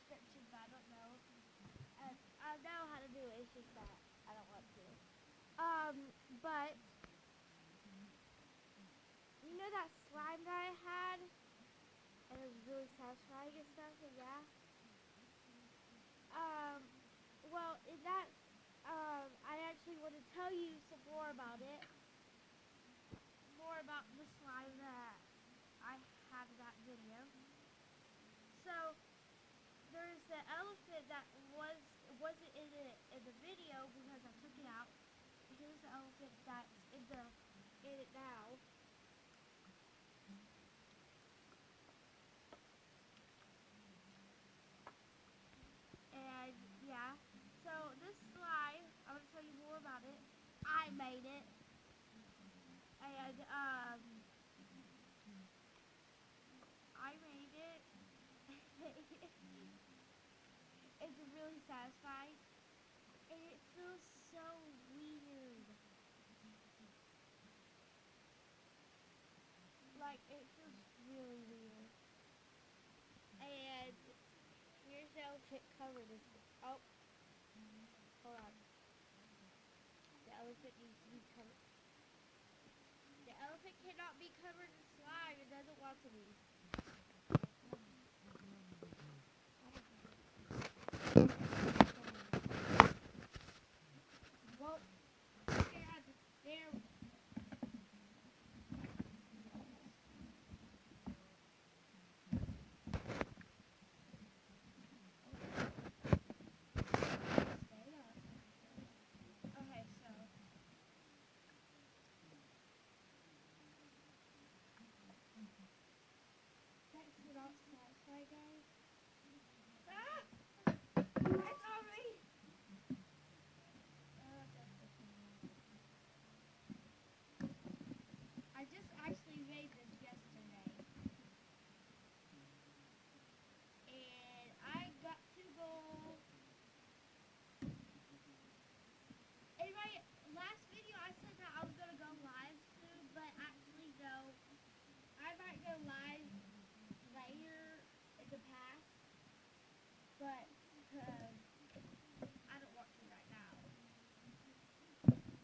description, but I don't know. And I know how to do it. It's just that I don't want to. But you know that slime that I had, and it was really satisfying and stuff. And yeah. Well, in that, I actually want to tell you some more about it. More about the slime that I had in that video. So there's the elephant that wasn't in the video because I took it out. Here's the elephant that's in it now. And yeah. So this slime, I'm gonna tell you more about it. I made it. And I made it. It's really satisfying. And it feels so weird. Like, it feels really weird. And here's the elephant covered in. Oh, hold on. The elephant needs to be covered. The elephant cannot be covered in slime. It doesn't want to be. Well, there. Okay, so. That's not satisfied, guys. Ah! It's on me! I just actually made this yesterday. And I got to go. In my last video, I said that I was going to go live soon, but actually, no. I might go live later in the past, but I don't want to right now.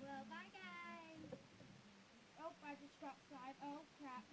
Well, bye, guys. Oh, I just dropped slime. Oh, crap.